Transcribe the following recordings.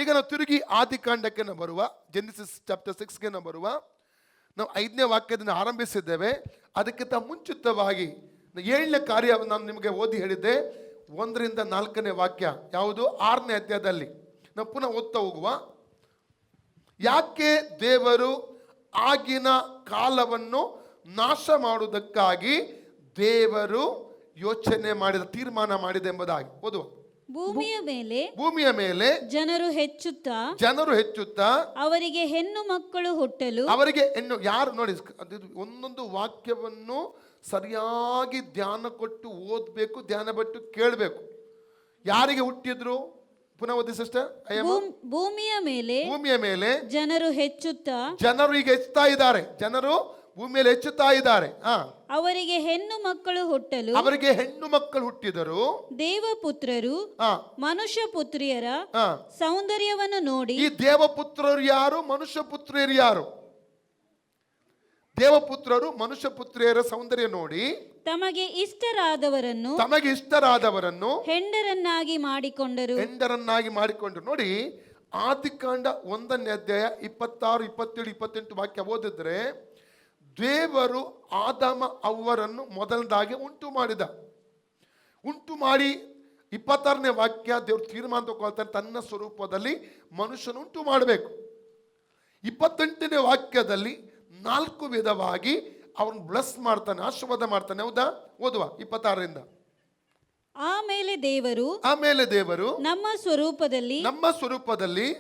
ಈಗ ನಾವು ತಿರುಗಿ ಆದಿಕಾಂಡಕ್ಕೆ ನಾವು ಬರುವ, ಜೆನಿಸಿಸ್ ಚಾಪ್ಟರ್ 6ಗೆ ನಾವು ಬರುವ. ನಾವು 5ನೇ ವಾಕ್ಯದಿಂದ ಆರಂಭಿಸಿದ್ದೇವೆ. ಅದಕ್ಕಿಂತ ಮುಂಚಿತವಾಗಿ 7ನೇ ಕಾರ್ಯವನ್ನು ನಾನು ನಿಮಗೆ ಓದಿ ಹೇಳಿದ್ದೆ. 1ರಿಂದ 4ನೇ ವಾಕ್ಯ ಯಾವುದು? 6ನೇ ಅಧ್ಯಾಯದಲ್ಲಿ ನಾವು ಪುನಃ ಓದ್ತಾ ಹೋಗುವ. ಯಾಕೆ ದೇವರು ಆಗಿನ ಕಾಲವನ್ನು ನಾಶ ಮಾಡುವುದಕ್ಕಾಗಿ ದೇವರು ಯೋಚನೆ ಮಾಡಿದ, ತೀರ್ಮಾನ ಮಾಡಿದೆ ಎಂಬುದಾಗಿ ಓದುವ. ಭೂಮಿಯ ಮೇಲೆ ಜನರು ಹೆಚ್ಚುತ್ತಾ ಅವರಿಗೆ ಹೆಣ್ಣು ಮಕ್ಕಳು ಹುಟ್ಟಲು, ಅವರಿಗೆ ಹೆಣ್ಣು ಯಾರು ನೋಡಿ, ಒಂದೊಂದು ವಾಕ್ಯವನ್ನು ಸರಿಯಾಗಿ ಧ್ಯಾನ ಕೊಟ್ಟು ಓದಬೇಕು, ಧ್ಯಾನ ಬಿಟ್ಟು ಕೇಳಬೇಕು. ಯಾರಿಗೆ ಹುಟ್ಟಿದ್ರು? ಪುನಃ ಓದಿ ಸಿಸ್ಟರ್. ಭೂಮಿಯ ಮೇಲೆ ಜನರು ಹೆಚ್ಚುತ್ತಾ, ಜನರು ಈಗ ಹೆಚ್ಚುತ್ತಾ ಇದ್ದಾರೆ, ಜನರು ಭೂಮಿಯಲ್ಲಿ ಹೆಚ್ಚುತ್ತಾ ಇದ್ದಾರೆ. ಅವರಿಗೆ ಹೆಣ್ಣು ಮಕ್ಕಳು ಹುಟ್ಟಲು, ಅವರಿಗೆ ಹೆಣ್ಣು ಮಕ್ಕಳು ಹುಟ್ಟಿದರು. ದೇವಪುತ್ರರು ಮನುಷ್ಯ ಪುತ್ರಿಯರ ಸೌಂದರ್ಯವನ್ನು ನೋಡಿ. ಈ ದೇವಪುತ್ರರು ಯಾರು? ಮನುಷ್ಯ ಪುತ್ರಿಯರು ಯಾರು? ದೇವಪುತ್ರರು ಮನುಷ್ಯ ಪುತ್ರಿಯರ ಸೌಂದರ್ಯ ನೋಡಿ ತಮಗೆ ಇಷ್ಟರಾದವರನ್ನು ಹೆಂಡರನ್ನಾಗಿ ಮಾಡಿಕೊಂಡರು. ನೋಡಿ, ಆದಿಕಾಂಡ 1ನೇ ಅಧ್ಯಾಯ 26, 27, 28 ವಾಕ್ಯ ಓದಿದ್ರೆ, ದೇವರು ಆದಾಮ ಅವ್ವರನ್ನು ಮೊದಲದಾಗಿ ಉಂಟು ಮಾಡಿ 26ನೇ ವಾಕ್ಯ ದೇವರು ತೀರ್ಮಾನ ತಗೊಳ್ತಾರೆ, ತನ್ನ ಸ್ವರೂಪದಲ್ಲಿ ಮನುಷ್ಯನು ಉಂಟು ಮಾಡಬೇಕು. 28ನೇ ವಾಕ್ಯದಲ್ಲಿ 4 ವಿಧವಾಗಿ ಅವನು ಬ್ಲೆಸ್ ಮಾಡ್ತಾನೆ, ಆಶೀರ್ವಾದ ಮಾಡ್ತಾನೆ. ಹೌದಾ? ಓದುವ 26ರಿಂದ. ಆಮೇಲೆ ದೇವರು ನಮ್ಮ ಸ್ವರೂಪದಲ್ಲಿ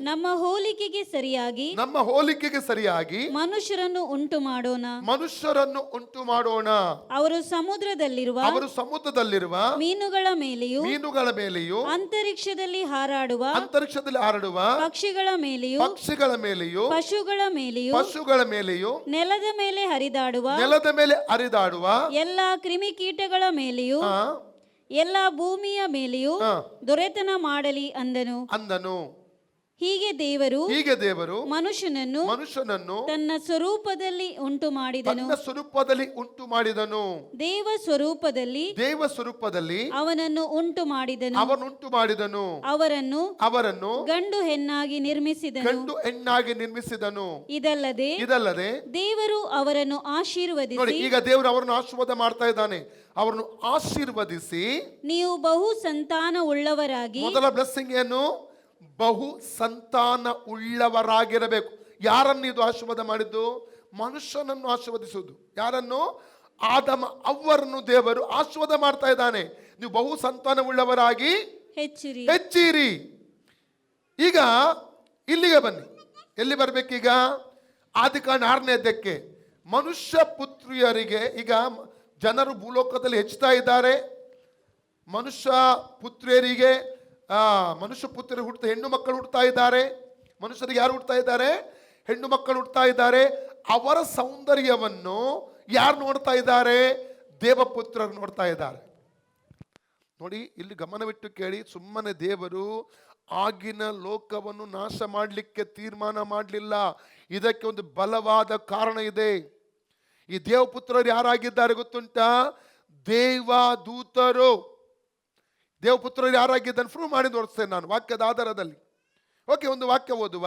ನಮ್ಮ ಹೋಲಿಕೆಗೆ ಸರಿಯಾಗಿ ಮನುಷ್ಯರನ್ನು ಉಂಟು ಮಾಡೋಣ. ಅವರು ಸಮುದ್ರದಲ್ಲಿರುವ ಮೀನುಗಳ ಮೇಲೆಯೂ ಅಂತರಿಕ್ಷದಲ್ಲಿ ಹಾರಾಡುವ ಪಕ್ಷಿಗಳ ಮೇಲೆಯೂ ಪಶುಗಳ ಮೇಲೆಯೂ ನೆಲದ ಮೇಲೆ ಹರಿದಾಡುವ ಎಲ್ಲಾ ಕ್ರಿಮಿಕೀಟಗಳ ಮೇಲೆಯೂ ಎಲ್ಲ ಭೂಮಿಯ ಮೇಲೆಯೂ ದೊರೆತನ ಮಾಡಲಿ ಅಂದನು. ಹೀಗೆ ದೇವರು ಮನುಷ್ಯನನ್ನು ತನ್ನ ಸ್ವರೂಪದಲ್ಲಿ ಉಂಟು ಮಾಡಿದನು. ದೇವ ಸ್ವರೂಪದಲ್ಲಿ ಅವನನ್ನು ಉಂಟು ಮಾಡಿದನು. ಅವರನ್ನು ಗಂಡು ಹೆಣ್ಣಾಗಿ ನಿರ್ಮಿಸಿದನು. ಇದಲ್ಲದೆ ದೇವರು ಅವರನ್ನು ಆಶೀರ್ವದಿಸಿ, ಈಗ ದೇವರು ಅವರನ್ನು ಆಶೀರ್ವಾದ ಮಾಡ್ತಾ ಇದ್ದಾನೆ. ಅವರನ್ನು ಆಶೀರ್ವದಿಸಿ, ನೀವು ಬಹು ಸಂತಾನ ಉಳ್ಳವರಾಗಿ. ಮೊದಲ ಬ್ಲೆಸ್ಸಿಂಗ್ ಏನು? ಬಹು ಸಂತಾನ ಉಳ್ಳವರಾಗಿರಬೇಕು. ಯಾರನ್ನು ಇದು ಆಶೀರ್ವಾದ ಮಾಡಿದ್ದು? ಮನುಷ್ಯನನ್ನು ಆಶೀರ್ವದಿಸುವುದು. ಯಾರನ್ನು? ಆದಮ ಅವ್ವರನ್ನು ದೇವರು ಆಶೀರ್ವಾದ ಮಾಡ್ತಾ ಇದ್ದಾನೆ. ನೀವು ಬಹು ಸಂತಾನ ಉಳ್ಳವರಾಗಿ ಹೆಚ್ಚಿರಿ. ಈಗ ಇಲ್ಲಿಗೆ ಬನ್ನಿ. ಎಲ್ಲಿ ಬರ್ಬೇಕೀಗ? ಆದಿಕಾಂಡ 6ನೇ ಅಧ್ಯಾಯಕ್ಕೆ. ಮನುಷ್ಯ ಪುತ್ರಿಯರಿಗೆ ಈಗ ಜನರು ಭೂಲೋಕದಲ್ಲಿ ಹೆಚ್ಚುತ್ತಾ ಇದ್ದಾರೆ. ಮನುಷ್ಯ ಪುತ್ರಿಯರಿಗೆ ಹುಟ್ಟುತ್ತಾ, ಹೆಣ್ಣು ಮಕ್ಕಳು ಹುಟ್ಟುತ್ತಾ ಇದ್ದಾರೆ. ಮನುಷ್ಯರಿಗೆ ಯಾರು ಹುಟ್ಟುತ್ತಾ ಇದ್ದಾರೆ? ಹೆಣ್ಣು ಮಕ್ಕಳು ಹುಟ್ಟುತ್ತಾ ಇದ್ದಾರೆ. ಅವರ ಸೌಂದರ್ಯವನ್ನು ಯಾರು ನೋಡ್ತಾ ಇದ್ದಾರೆ? ದೇವಪುತ್ರರು ನೋಡ್ತಾ ಇದ್ದಾರೆ. ನೋಡಿ, ಇಲ್ಲಿ ಗಮನವಿಟ್ಟು ಕೇಳಿ. ಸುಮ್ಮನೆ ದೇವರು ಆಗಿನ ಲೋಕವನ್ನು ನಾಶ ಮಾಡಲಿಕ್ಕೆ ತೀರ್ಮಾನ ಮಾಡಲಿಲ್ಲ. ಇದಕ್ಕೆ ಒಂದು ಬಲವಾದ ಕಾರಣ ಇದೆ. ಈ ದೇವಪುತ್ರರು ಯಾರಾಗಿದ್ದಾರೆ ಗೊತ್ತುಂಟಾ? ದೇವದೂತರು. ದೇವಪುತ್ರರು ಯಾರಾಗಿದ್ದಾನೆ ಪ್ರೂವ್ ಮಾಡಿ ತೋರಿಸ್ತೇನೆ ನಾನು ವಾಕ್ಯದ ಆಧಾರದಲ್ಲಿ. ಓಕೆ, ಒಂದು ವಾಕ್ಯ ಓದುವ.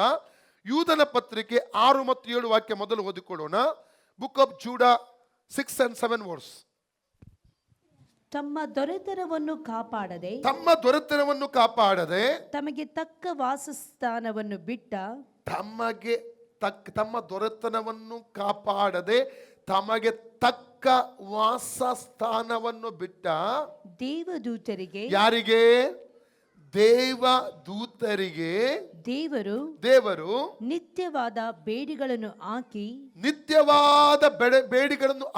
ಯೂದನ ಪತ್ರಿಕೆ 6 ಮತ್ತು 7 ವಾಕ್ಯ ಮೊದಲು ಓದಿಕೊಳ್ಳೋಣ. Book of Jude 6 and 7 verses. ತಮ್ಮ ದೊರೆತನವನ್ನು ಕಾಪಾಡದೆ ತಮಗೆ ತಕ್ಕ ವಾಸಸ್ಥಾನವನ್ನು ಬಿಟ್ಟ ತಮ್ಮ ದೊರೆತನವನ್ನು ಕಾಪಾಡದೆ ತಮಗೆ ತಕ್ಕ ವಾಸಸ್ಥಾನವನ್ನು ಬಿಟ್ಟ ದೇವದೂತರಿಗೆ. ಯಾರಿಗೆ? ದೇವದೂತರಿಗೆ ದೇವರು ನಿತ್ಯವಾದ ಬೇಡಿಗಳನ್ನು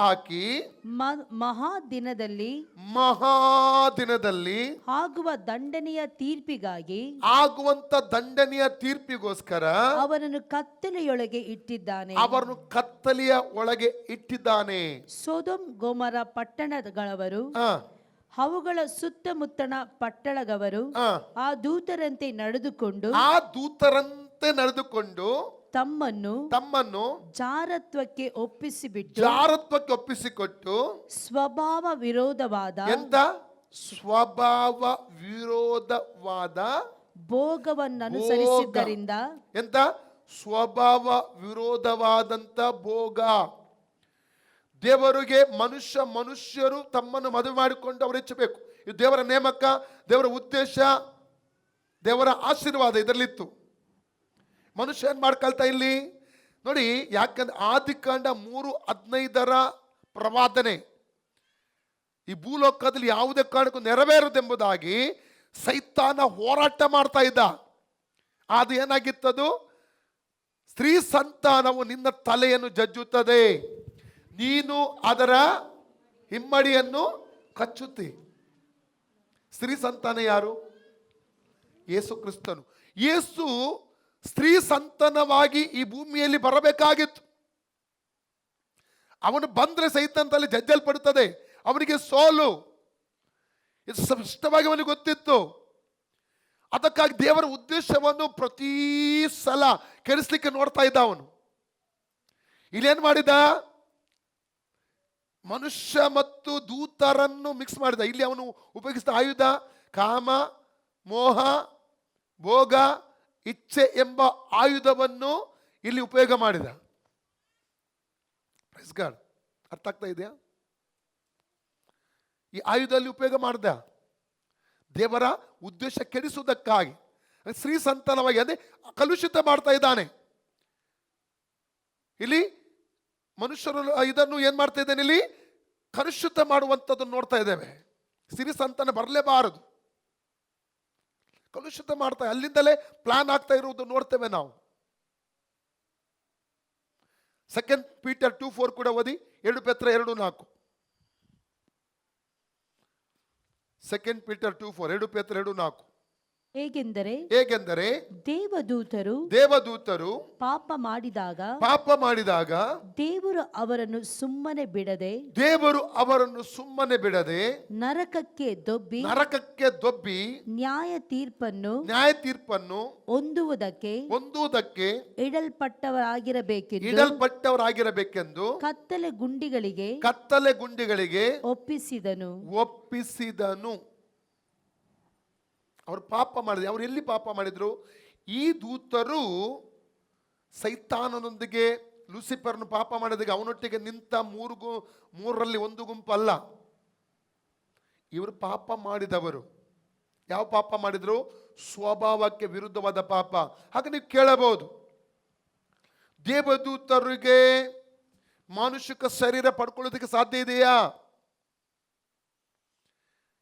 ಹಾಕಿ ಮಹಾದಿನದಲ್ಲಿ ಆಗುವ ದಂಡನೆಯ ತೀರ್ಪಿಗೋಸ್ಕರ ಅವರನ್ನು ಕತ್ತಲೆಯೊಳಗೆ ಇಟ್ಟಿದ್ದಾನೆ. ಸೊದೋಮ್ ಗೊಮೋರ ಪಟ್ಟಣಗಳವರು, ಅವುಗಳ ಸುತ್ತಮುತ್ತಣ ಪಟ್ಟಣದವರು ಆ ದೂತರಂತೆ ನಡೆದುಕೊಂಡು ತಮ್ಮನ್ನು ಜಾರತ್ವಕ್ಕೆ ಒಪ್ಪಿಸಿಕೊಟ್ಟು ಸ್ವಭಾವ ವಿರೋಧವಾದ ಭೋಗವನ್ನು ಅನುಸರಿಸಿದ್ದರಿಂದ ಎಂತ ಸ್ವಭಾವ ವಿರೋಧವಾದಂತ ಭೋಗ. ದೇವರಿಗೆ ಮನುಷ್ಯರು ತಮ್ಮನ್ನು ಮದುವೆ ಮಾಡಿಕೊಂಡು ಅವರು ಹೆಚ್ಚಬೇಕು. ಇದು ದೇವರ ನೇಮಕ, ದೇವರ ಉದ್ದೇಶ, ದೇವರ ಆಶೀರ್ವಾದ ಇದರಲ್ಲಿತ್ತು. ಮನುಷ್ಯ ಏನ್ ಮಾಡ್ಕೊಳ್ತಾ ಇಲ್ಲಿ ನೋಡಿ, ಯಾಕಂದ್ರೆ ಆದಿಕಾಂಡ 3:15 ಪ್ರವಾದನೆ ಈ ಭೂಲೋಕದಲ್ಲಿ ಯಾವುದೇ ಕಾರಣಕ್ಕೂ ನೆರವೇರುವುದೆಂಬುದಾಗಿ ಸೈತಾನ ಹೋರಾಟ ಮಾಡ್ತಾ ಇದ್ದ. ಅದು ಏನಾಗಿತ್ತದು? ಸ್ತ್ರೀ ಸಂತಾನವು ನಿನ್ನ ತಲೆಯನ್ನು ಜಜ್ಜುತ್ತದೆ, ನೀನು ಅದರ ಹಿಮ್ಮಡಿಯನ್ನು ಕಚ್ಚುತ್ತಿ. ಸ್ತ್ರೀ ಸಂತಾನ ಯಾರು? ಯೇಸು ಕ್ರಿಸ್ತನು. ಯೇಸು ಸ್ತ್ರೀ ಸಂತಾನವಾಗಿ ಈ ಭೂಮಿಯಲ್ಲಿ ಬರಬೇಕಾಗಿತ್ತು. ಅವನು ಬಂದ್ರೆ ಸೈತಾನದಲ್ಲಿ ಜಜ್ಜಲ್ಪಡುತ್ತದೆ, ಅವನಿಗೆ ಸೋಲು. ಇದು ಸ್ಪಷ್ಟವಾಗಿ ಅವನಿಗೆ ಗೊತ್ತಿತ್ತು. ಅದಕ್ಕಾಗಿ ದೇವರ ಉದ್ದೇಶವನ್ನು ಪ್ರತಿ ಸಲ ಕೆಡಿಸ್ಲಿಕ್ಕೆ ನೋಡ್ತಾ ಇದ್ದ ಅವನು. ಇಲ್ಲೇನ್ ಮಾಡಿದ? ಮನುಷ್ಯ ಮತ್ತು ದೂತರನ್ನು ಮಿಕ್ಸ್ ಮಾಡಿದ. ಇಲ್ಲಿ ಅವನು ಉಪಯೋಗಿಸಿದ ಆಯುಧ ಕಾಮ, ಮೋಹ, ಭೋಗ, ಇಚ್ಛೆ ಎಂಬ ಆಯುಧವನ್ನು ಇಲ್ಲಿ ಉಪಯೋಗ ಮಾಡಿದ. ಅರ್ಥ ಆಗ್ತಾ ಇದೆಯಾ? ಈ ಆಯುಧದಲ್ಲಿ ಉಪಯೋಗ ಮಾಡಿದ ದೇವರ ಉದ್ದೇಶ ಕೆಡಿಸುವುದಕ್ಕಾಗಿ. ಸ್ತ್ರೀ ಸಂತಾನವಾಗಿ ಅದೇ ಕಲುಷಿತ ಮಾಡ್ತಾ ಇದ್ದಾನೆ. ಇಲ್ಲಿ ಮನುಷ್ಯರು ಇದನ್ನು ಏನ್ ಮಾಡ್ತಾ ಇದ್ದಾನೆ? ಇಲ್ಲಿ ಕಲುಷಿತ ಮಾಡುವಂಥದ್ದನ್ನು ನೋಡ್ತಾ ಇದ್ದೇವೆ. ಸ್ತ್ರೀ ಸಂತಾನ ಬರಲೇಬಾರದು, ಕಲುಷಿತ ಮಾಡ್ತಾ, ಅಲ್ಲಿಂದಲೇ ಪ್ಲಾನ್ ಆಗ್ತಾ ಇರುವುದು ನೋಡ್ತೇವೆ ನಾವು. 2 ಪೀಟರ್ 2:4 ಕೂಡ ಓದಿ. 2 ಪೇತ್ರ 2:4. 2 ಪೀಟರ್ 2:4, 2 ಪೇತ್ರ 2:4. ಹೇಗೆಂದರೆ ದೇವದೂತರು ಪಾಪ ಮಾಡಿದಾಗ ದೇವರು ಅವರನ್ನು ಸುಮ್ಮನೆ ಬಿಡದೆ ನರಕಕ್ಕೆ ದೊಬ್ಬಿ ನ್ಯಾಯ ತೀರ್ಪನ್ನು ಹೊಂದುವುದಕ್ಕೆ ಇಡಲ್ಪಟ್ಟವರಾಗಿರಬೇಕೆಂದು ಕತ್ತಲೆ ಗುಂಡಿಗಳಿಗೆ ಒಪ್ಪಿಸಿದನು. ಅವರು ಪಾಪ ಮಾಡಿದ್ರು. ಅವರು ಎಲ್ಲಿ ಪಾಪ ಮಾಡಿದ್ರು? ಈ ದೂತರು ಸೈತಾನನೊಂದಿಗೆ ಲೂಸಿಫರ್ನು ಪಾಪ ಮಾಡಿದಾಗ ಅವನೊಟ್ಟಿಗೆ ನಿಂತ ಮೂರರಲ್ಲಿ ಒಂದು ಗುಂಪಲ್ಲ. ಇವರು ಪಾಪ ಮಾಡಿದವರು. ಯಾವ ಪಾಪ ಮಾಡಿದ್ರು? ಸ್ವಭಾವಕ್ಕೆ ವಿರುದ್ಧವಾದ ಪಾಪ. ಹಾಗೆ ನೀವು ಕೇಳಬಹುದು, ದೇವದೂತರಿಗೆ ಮಾನುಷಿಕ ಶರೀರ ಪಡ್ಕೊಳ್ಳೋದಕ್ಕೆ ಸಾಧ್ಯ ಇದೆಯಾ?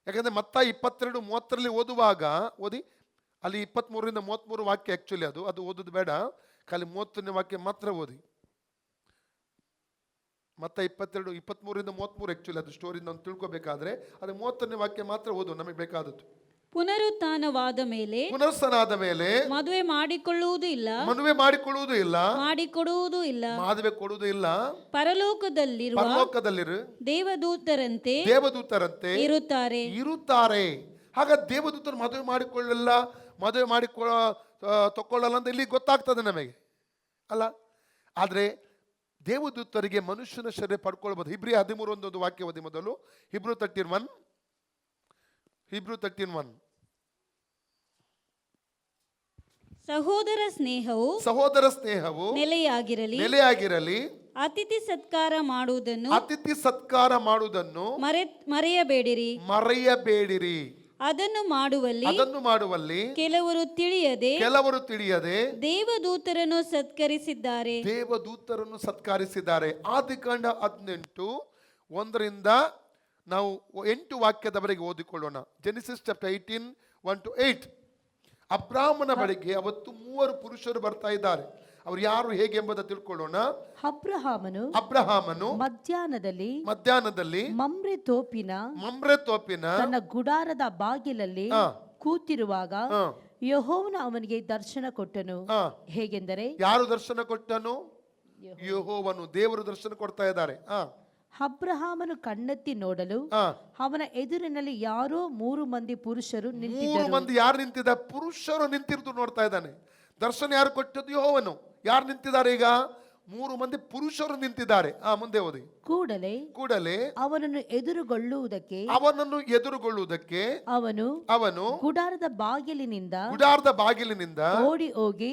ಯಾಕಂದ್ರೆ ಮತ್ತಾಯ 22:30 ಓದುವಾಗ ಓದಿ. ಅಲ್ಲಿ 23-33 ವಾಕ್ಯ ಆಕ್ಚುಲಿ ಅದು ಓದೋದು ಬೇಡ, ಖಾಲಿ 30ನೇ ವಾಕ್ಯ ಮಾತ್ರ ಓದಿ. ಮತ್ತಾಯ 23-33 ಆಕ್ಚುಲಿ ಅದು ಸ್ಟೋರಿ ನಾವು ತಿಳ್ಕೊಬೇಕಾದ್ರೆ ಅದು 30ನೇ ವಾಕ್ಯ ಮಾತ್ರ ಓದು, ನಮಗೆ ಬೇಕಾದದ್ದು. ಪುನರುತ್ಥಾನವಾದ ಮೇಲೆ ಮದುವೆ ಮಾಡಿಕೊಳ್ಳುವುದು ಇಲ್ಲ, ಮಾಡಿಕೊಡುವುದು ಇಲ್ಲ, ಪರಲೋಕದಲ್ಲಿರುವ ದೇವದೂತರಂತೆ ಇರುತ್ತಾರೆ. ಹಾಗ ದೇವದೂತರು ಮದುವೆ ತಕೊಳ್ಳಲ್ಲ ಅಂತ ಇಲ್ಲಿ ಗೊತ್ತಾಗ್ತದೆ ನಮಗೆ ಅಲ್ಲ. ಆದ್ರೆ ದೇವದೂತರಿಗೆ ಮನುಷ್ಯನ ಶರೀರ ಪಡ್ಕೊಳ್ಬಹುದು. ಹಿಬ್ರಿ 13:1 ವಾಕ್ಯ ಓದಿ ಮೊದಲು. ಹಿಬ್ರು 13:1. ಸಹೋದರ ಸ್ನೇಹವು ನೆಲೆಯಾಗಿರಲಿ. ಅತಿಥಿ ಸತ್ಕಾರ ಮಾಡುವುದನ್ನು ಮರೆಯಬೇಡಿರಿ. ಅದನ್ನು ಮಾಡುವಲ್ಲಿ ಕೆಲವರು ತಿಳಿಯದೆ ದೇವದೂತರನ್ನು ಸತ್ಕರಿಸಿದ್ದಾರೆ. ಆದಿಕಾಂಡ 18:1 ನಾವು 8 ವಾಕ್ಯದವರೆಗೆ ಓದಿಕೊಳ್ಳೋಣ. Genesis chapter 18:1-8. ಅಬ್ರಾಮನ ಬಳಿಗೆ ಅವತ್ತು 3 ಪುರುಷರು ಬರ್ತಾ ಇದ್ದಾರೆ. ಅವರು ಯಾರು ಹೇಗೆ ಎಂಬುದನ್ನು ತಿಳ್ಕೊಳ್ಳೋಣ. ಅಬ್ರಹಾಮನು ಮಧ್ಯಾಹ್ನದಲ್ಲಿ ಮಮ್ರೆ ತೋಪಿನ ತನ್ನ ಗುಡಾರದ ಬಾಗಿಲಲ್ಲಿ ಕೂತಿರುವಾಗ ಯೆಹೋವನು ಅವನಿಗೆ ದರ್ಶನ ಕೊಟ್ಟನು. ಹೇಗೆಂದರೆ, ಯಾರು ದರ್ಶನ ಕೊಟ್ಟನು? ಯೆಹೋವನು, ದೇವರು ದರ್ಶನ ಕೊಡ್ತಾ ಇದ್ದಾರೆ. ಅಬ್ರಹಾಮನು ಕಣ್ಣೆತ್ತಿ ನೋಡಲು ಅವನ ಎದುರಿನಲ್ಲಿ ಯಾರೋ 3 ಮಂದಿ ಪುರುಷರು ನಿಂತಿದ್ದರು. 3 ಮಂದಿ ಯಾರು ನಿಂತಿದ್ದ? ಪುರುಷರು ನಿಂತಿರುವುದು ನೋಡ್ತಾ ಇದ್ದಾನೆ. ದರ್ಶನ ಯಾರು ಕೊಟ್ಟದ್ದು? ಯೆಹೋವನು. ಯಾರು ನಿಂತಿದ್ದಾರೆ ಈಗ? 3 ಮಂದಿ ಪುರುಷರು ನಿಂತಿದ್ದಾರೆ. ಮುಂದೆ ಓದಿ. ಕೂಡಲೇ ಅವನನ್ನು ಎದುರುಗೊಳ್ಳುವುದಕ್ಕೆ ಅವನು ಗುಡಾರದ ಬಾಗಿಲಿನಿಂದ ಓಡಿ ಹೋಗಿ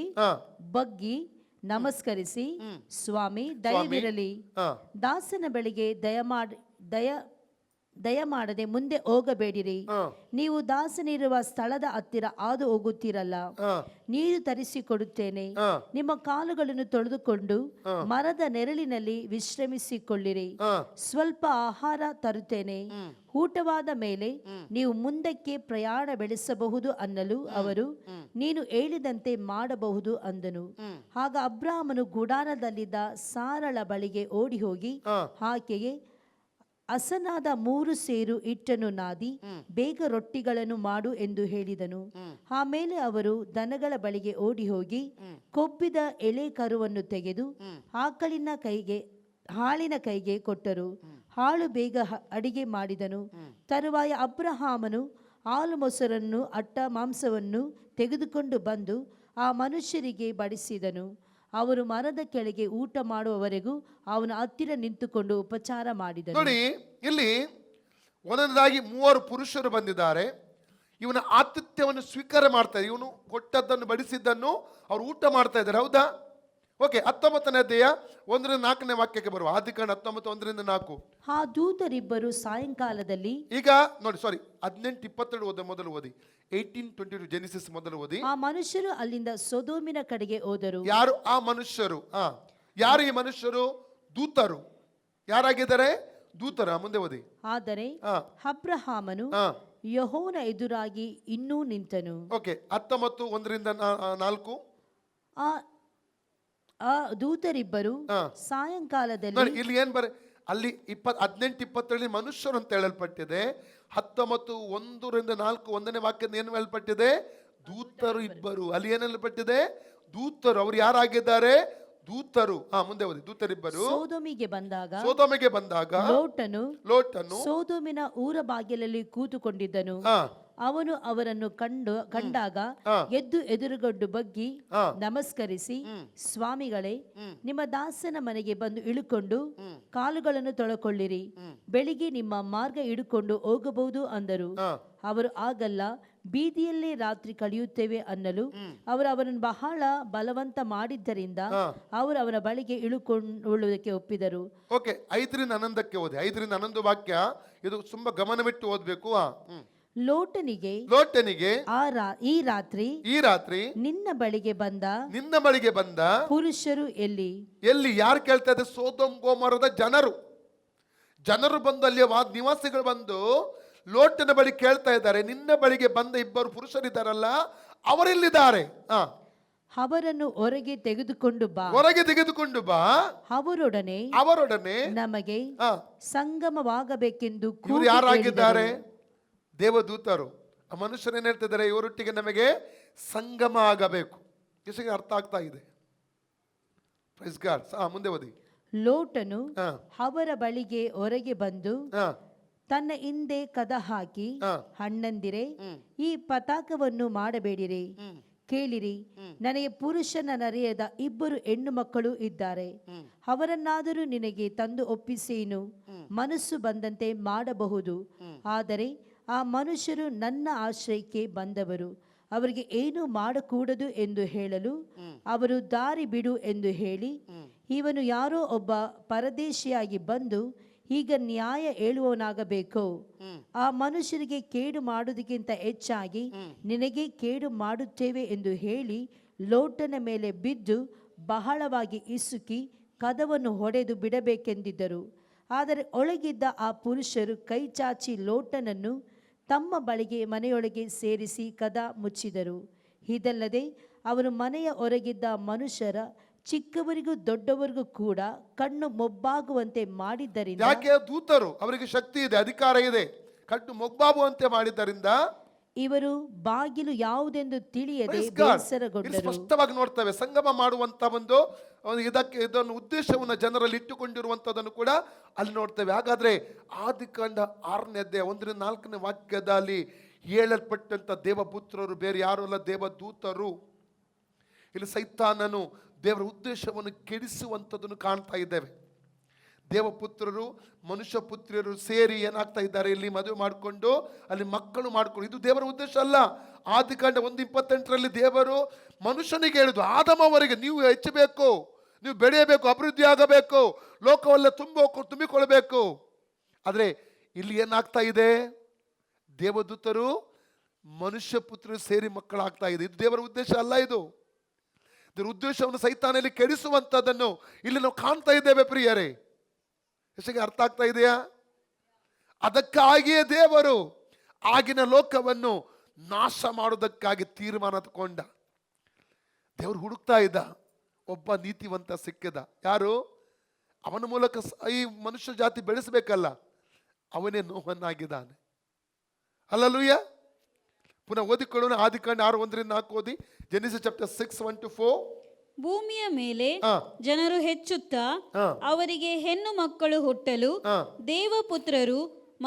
ಬಗ್ಗಿ ನಮಸ್ಕರಿಸಿ, ಸ್ವಾಮಿ ದಯವಿರಲಿ, ದಾಸನ ಬಳಿಗೆ ದಯಮಾಡದೆ ಮುಂದೆ ಹೋಗಬೇಡಿರಿ. ನೀವು ದಾಸನಿರುವ ಸ್ಥಳದ ಹತ್ತಿರ ಹಾದು ಹೋಗುತ್ತೀರಲ್ಲ, ನೀರು ತರಿಸಿಕೊಡುತ್ತೇನೆ. ನಿಮ್ಮ ಕಾಲುಗಳನ್ನು ತೊಳೆದುಕೊಂಡು ಮರದ ನೆರಳಿನಲ್ಲಿ ವಿಶ್ರಮಿಸಿಕೊಳ್ಳಿರಿ. ಸ್ವಲ್ಪ ಆಹಾರ ತರುತ್ತೇನೆ. ಊಟವಾದ ಮೇಲೆ ನೀವು ಮುಂದಕ್ಕೆ ಪ್ರಯಾಣ ಬೆಳೆಸಬಹುದು ಅನ್ನಲು ಅವರು, ನೀನು ಹೇಳಿದಂತೆ ಮಾಡಬಹುದು ಅಂದನು. ಆಗ ಅಬ್ರಾಮನು ಗುಡಾರದಲ್ಲಿದ್ದ ಸಾರಳ ಬಳಿಗೆ ಓಡಿ ಹೋಗಿ ಆಕೆಗೆ ಹಸನಾದ 3 ಸೇರು ಹಿಟ್ಟನ್ನು ನಾದಿ ಬೇಗ ರೊಟ್ಟಿಗಳನ್ನು ಮಾಡು ಎಂದು ಹೇಳಿದನು. ಆಮೇಲೆ ಅವರು ದನಗಳ ಬಳಿಗೆ ಓಡಿ ಹೋಗಿ ಕೊಬ್ಬಿದ ಎಳೆ ಕರುವನ್ನು ತೆಗೆದು ಆಳಿನ ಕೈಗೆ ಕೊಟ್ಟರು. ಆಳು ಬೇಗ ಅಡಿಗೆ ಮಾಡಿದನು. ತರುವಾಯ ಅಬ್ರಹಾಮನು ಹಾಲು ಮೊಸರನ್ನು ಅಟ್ಟ ಮಾಂಸವನ್ನು ತೆಗೆದುಕೊಂಡು ಬಂದು ಆ ಮನುಷ್ಯರಿಗೆ ಬಡಿಸಿದನು. ಅವರು ಮರದ ಕೆಳಗೆ ಊಟ ಮಾಡುವವರೆಗೂ ಅವನ ಹತ್ತಿರ ನಿಂತುಕೊಂಡು ಉಪಚಾರ ಮಾಡಿದನು. ನೋಡಿ, ಇಲ್ಲಿ ಒಂದೊಂದಾಗಿ 3 ಪುರುಷರು ಬಂದಿದ್ದಾರೆ. ಇವನ ಆತಿಥ್ಯವನ್ನು ಸ್ವೀಕಾರ ಮಾಡ್ತಾರೆ. ಇವನು ಕೊಟ್ಟದ್ದನ್ನು ಬಡಿಸಿದ್ದನ್ನು ಅವ್ರು ಊಟ ಮಾಡ್ತಾ ಇದ್ದಾರೆ. ಹೌದಾ? ಓಕೆ, 19ನೇ ಅಧ್ಯಾಯ 1-4 ವಾಕ್ಯಕ್ಕೆ ಬರುವ. ಆದಿಕಾಂಡ 19:1-4. ಆ ದೂತರಿಬ್ಬರು ಸಾಯಂಕಾಲದಲ್ಲಿ, ಈಗ ನೋಡಿ, 18:22 ಓದಿ, ಮೊದಲು ಓದಿ. 18:22 ಜೆನಿಸಿಸ್ ಮೊದಲು ಓದಿ. ಆ ಮನುಷ್ಯರು ಅಲ್ಲಿಂದ ಸೊದೋಮಿನ ಕಡೆಗೆ ಹೋದರು. ಯಾರು ಆ ಮನುಷ್ಯರು? ಯಾರು ಈ ಮನುಷ್ಯರು? ದೂತರು. ಯಾರಾಗಿದ್ದಾರೆ? ದೂತರು. ಮುಂದೆ ಓದಿ. ಆದರೆ ಅಬ್ರಹಾಮನು ಯೆಹೋವನ ಎದುರಾಗಿ ಇನ್ನೂ ನಿಂತನು. ಓಕೆ, 19:1-4. ಆ ದೂತರಿಬ್ಬರು ಸಾಯಂಕಾಲದಲ್ಲಿ, ಇಲ್ಲಿ ಏನ್ ಅಲ್ಲಿ 18-22 ಮನುಷ್ಯರು ಅಂತ ಹೇಳಲ್ಪಟ್ಟಿದೆ. 19:1-4 1ನೇ ವಾಕ್ಯದ ಏನು ಹೇಳಲ್ಪಟ್ಟಿದೆ? ದೂತರು ಇಬ್ಬರು. ಅಲ್ಲಿ ಏನ್ ಹೇಳಲ್ಪಟ್ಟಿದೆ? ದೂತರು. ಅವ್ರು ಯಾರಾಗಿದ್ದಾರೆ? ದೂತರು. ಮುಂದೆ ಓದಿ. ದೂತರಿಬ್ಬರು ಸೋದೋಮಿಗೆ ಬಂದಾಗ ಲೋಟನು ಸೋದೋಮಿನ ಊರ ಬಾಗಿಲಲ್ಲಿ ಕೂತುಕೊಂಡಿದ್ದನು. ಅವನು ಅವರನ್ನು ಕಂಡಾಗ ಎದ್ದು ಎದುರುಗಡ್ಡು ಬಗ್ಗಿ ನಮಸ್ಕರಿಸಿ, ಸ್ವಾಮಿಗಳೇ, ನಿಮ್ಮ ದಾಸನ ಮನೆಗೆ ಬಂದು ಇಳುಕೊಂಡು ಕಾಲುಗಳನ್ನು ತೊಳಕೊಳ್ಳಿರಿ. ಬೆಳಿಗ್ಗೆ ನಿಮ್ಮ ಮಾರ್ಗ ಹಿಡುಕೊಂಡು ಹೋಗಬಹುದು ಅಂದರು. ಅವರು ಆಗಲ್ಲ, ಬೀದಿಯಲ್ಲೇ ರಾತ್ರಿ ಕಳೆಯುತ್ತೇವೆ ಅನ್ನಲು ಅವರು ಅವರನ್ನು ಬಹಳ ಬಲವಂತ ಮಾಡಿದ್ದರಿಂದ ಅವರು ಅವರ ಬಳಿಗೆ ಇಳುಕೊಳ್ಳುವುದಕ್ಕೆ ಒಪ್ಪಿದರು. ಓಕೆ, 5-11 ಓದಿ. 5-11 ವಾಕ್ಯ ಇದು ತುಂಬಾ ಗಮನವಿಟ್ಟು ಓದ್ಬೇಕು. ಲೋಟನಿಗೆ ಈ ರಾತ್ರಿ ನಿನ್ನ ಬಳಿಗೆ ಬಂದ ಪುರುಷರು ಎಲ್ಲಿ? ಯಾರು ಕೇಳ್ತಾ ಇದ್ದಾರೆ? ಸೊದೋಮ್ ಗೊಮೋರದ ಜನರು ಬಂದು ಅಲ್ಲಿ ನಿವಾಸಿಗಳು ಬಂದು ಲೋಟನ ಬಳಿ ಕೇಳ್ತಾ ಇದ್ದಾರೆ, ನಿನ್ನ ಬಳಿಗೆ ಬಂದ 2 ಪುರುಷರಿದ್ದಾರಲ್ಲ, ಅವರೆಲ್ಲಿದ್ದಾರೆ? ಅವರನ್ನು ಹೊರಗೆ ತೆಗೆದುಕೊಂಡು ಬಾ, ಅವರೊಡನೆ ನಮಗೆ ಸಂಗಮವಾಗಬೇಕೆಂದು. ಇವರು ಯಾರಾಗಿದ್ದಾರೆ? ದೇವದೂತರು. ಆ ಮನುಷ್ಯರು ಏನ್ ಹೇಳ್ತಿದ್ದಾರೆ? ಇವರೊಟ್ಟಿಗೆ ನಮಗೆ ಸಂಗಮ ಆಗಬೇಕು. ಇಷ್ಟಕ್ಕೆ ಅರ್ಥ ಆಗ್ತಾ ಇದೆ. Praise God. ಮುಂದೆ ಓದಿ. ಲೋಟನು ಅವರ ಬಳಿಗೆ ಹೊರಗೆ ಬಂದು ತನ್ನ ಹಿಂದೆ ಕದ ಹಾಕಿ, ಅಣ್ಣಂದಿರೇ, ಈ ಪತಾಕವನ್ನು ಮಾಡಬೇಡಿರಿ. ಕೇಳಿರಿ, ನನಗೆ ಪುರುಷನರಿಯದ 2 ಹೆಣ್ಣು ಮಕ್ಕಳು ಇದ್ದಾರೆ. ಅವರನ್ನಾದರೂ ನಿನಗೆ ತಂದು ಒಪ್ಪಿಸೇನು, ಮನಸ್ಸು ಬಂದಂತೆ ಮಾಡಬಹುದು. ಆದರೆ ಆ ಮನುಷ್ಯರು ನನ್ನ ಆಶ್ರಯಕ್ಕೆ ಬಂದವರು, ಅವರಿಗೆ ಏನು ಮಾಡಕೂಡದು ಎಂದು ಹೇಳಲು ಅವರು ದಾರಿ ಬಿಡು ಎಂದು ಹೇಳಿ, ಇವನು ಯಾರೋ ಒಬ್ಬ ಪರದೇಶಿಯಾಗಿ ಬಂದು ಈಗ ನ್ಯಾಯ ಹೇಳುವವನಾಗಬೇಕು. ಆ ಮನುಷ್ಯರಿಗೆ ಕೇಡು ಮಾಡುವುದಕ್ಕಿಂತ ಹೆಚ್ಚಾಗಿ ನಿನಗೆ ಕೇಡು ಮಾಡುತ್ತೇವೆ ಎಂದು ಹೇಳಿ ಲೋಟನ ಮೇಲೆ ಬಿದ್ದು ಬಹಳವಾಗಿ ಇಸುಕಿ ಕದವನ್ನು ಹೊಡೆದು ಬಿಡಬೇಕೆಂದಿದ್ದರು. ಆದರೆ ಒಳಗಿದ್ದ ಆ ಪುರುಷರು ಕೈ ಚಾಚಿ ಲೋಟನನ್ನು ತಮ್ಮ ಬಳಿಗೆ ಮನೆಯೊಳಗೆ ಸೇರಿಸಿ ಕದ ಮುಚ್ಚಿದರು. ಇದಲ್ಲದೆ ಅವರು ಮನೆಯ ಹೊರಗಿದ್ದ ಮನುಷ್ಯರ, ಚಿಕ್ಕವರಿಗೂ ದೊಡ್ಡವರಿಗೂ ಕೂಡ ಕಣ್ಣು ಮೊಬ್ಬಾಗುವಂತೆ ಮಾಡಿದ್ದರಿಂದ, ಯಾಕೆ? ದೂತರು, ಅವರಿಗೆ ಶಕ್ತಿ ಇದೆ, ಅಧಿಕಾರ ಇದೆ. ಕಣ್ಣು ಮೊಬ್ಬಾಗುವಂತೆ ಮಾಡಿದ್ದರಿಂದ ಇವರು ಬಾಗಿಲು ಯಾವುದೆಂದು ತಿಳಿಯದೆ ಬೇಸರಗೊಂಡರು. ಸ್ಪಷ್ಟವಾಗಿ ನೋಡ್ತೇವೆ. ಸಂಗಮ ಮಾಡುವಂತ ಇದನ್ನು ಉದ್ದೇಶವನ್ನು ಜನರಲ್ಲಿ ಇಟ್ಟುಕೊಂಡಿರುವಂತದನ್ನು ಕೂಡ ಅಲ್ಲಿ ನೋಡ್ತೇವೆ. ಹಾಗಾದ್ರೆ ಆದಿಕಾಂಡ 6ನೇ ಅಧ್ಯಾಯ 1-4 ವಾಕ್ಯದಲ್ಲಿ ಹೇಳಲ್ಪಟ್ಟಂತ ದೇವಪುತ್ರರು ಬೇರೆ ಯಾರು ಅಲ್ಲ, ದೇವದೂತರು. ಇಲ್ಲಿ ಸೈತಾನನು ದೇವರ ಉದ್ದೇಶವನ್ನು ಕೆಡಿಸುವಂಥದ್ದನ್ನು ಕಾಣ್ತಾ ಇದ್ದೇವೆ. ದೇವಪುತ್ರರು ಮನುಷ್ಯ ಪುತ್ರಿಯರು ಸೇರಿ ಏನಾಗ್ತಾ ಇದ್ದಾರೆ, ಇಲ್ಲಿ ಮದುವೆ ಮಾಡಿಕೊಂಡು ಅಲ್ಲಿ ಮಕ್ಕಳು ಮಾಡಿಕೊಂಡು, ಇದು ದೇವರ ಉದ್ದೇಶ ಅಲ್ಲ. ಆದಿಕಾಂಡ 1:28 ದೇವರು ಮನುಷ್ಯನಿಗೆ ಹೇಳಿದ್ದು, ಆದಮವರೆಗೆ ನೀವು ಹೆಚ್ಚಬೇಕು, ನೀವು ಬೆಳೆಯಬೇಕು, ಅಭಿವೃದ್ಧಿ ಆಗಬೇಕು, ಲೋಕವೆಲ್ಲ ತುಂಬಿಕೊಳ್ಬೇಕು. ಆದರೆ ಇಲ್ಲಿ ಏನಾಗ್ತಾ ಇದೆ, ದೇವದೂತರು ಮನುಷ್ಯ ಪುತ್ರರು ಸೇರಿ ಮಕ್ಕಳಾಗ್ತಾ ಇದೆ. ಇದು ದೇವರ ಉದ್ದೇಶ ಅಲ್ಲ. ಇದು ಇದರ ಉದ್ದೇಶವನ್ನು ಸೈತಾನಲ್ಲಿ ಕೆಡಿಸುವಂಥದ್ದನ್ನು ಇಲ್ಲಿ ನಾವು ಕಾಣ್ತಾ ಇದ್ದೇವೆ ಪ್ರಿಯರೇ. ಎಷ್ಟಿಗೆ ಅರ್ಥ ಆಗ್ತಾ ಇದೆಯಾ? ಅದಕ್ಕಾಗಿಯೇ ದೇವರು ಆಗಿನ ಲೋಕವನ್ನು ನಾಶ ಮಾಡುವುದಕ್ಕಾಗಿ ತೀರ್ಮಾನ ತಗೊಂಡ. ದೇವರು ಹುಡುಕ್ತಾ ಇದ್ದ, ಒಬ್ಬ ನೀತಿವಂತ ಸಿಕ್ಕಿದ. ಯಾರು? ಅವನ ಮೂಲಕ ಈ ಮನುಷ್ಯ ಜಾತಿ ಬೆಳೆಸಬೇಕಲ್ಲ, ಅವನೇ ನೋಹನ್ನಾಗಿದ್ದಾನೆ. ಹಲ್ಲೆಲೂಯಾ. ಪುನಃ ಓದಿಕೊಳ್ಳೋಣ. ಆದಿಕಾಂಡ 6:1-4 ಓದಿ. Genesis chapter 6:1-4. ಭೂಮಿಯ ಮೇಲೆ ಜನರು ಹೆಚ್ಚುತ್ತಾ ಅವರಿಗೆ ಹೆಣ್ಣು ಮಕ್ಕಳು ಹುಟ್ಟಲು ದೇವಪುತ್ರರು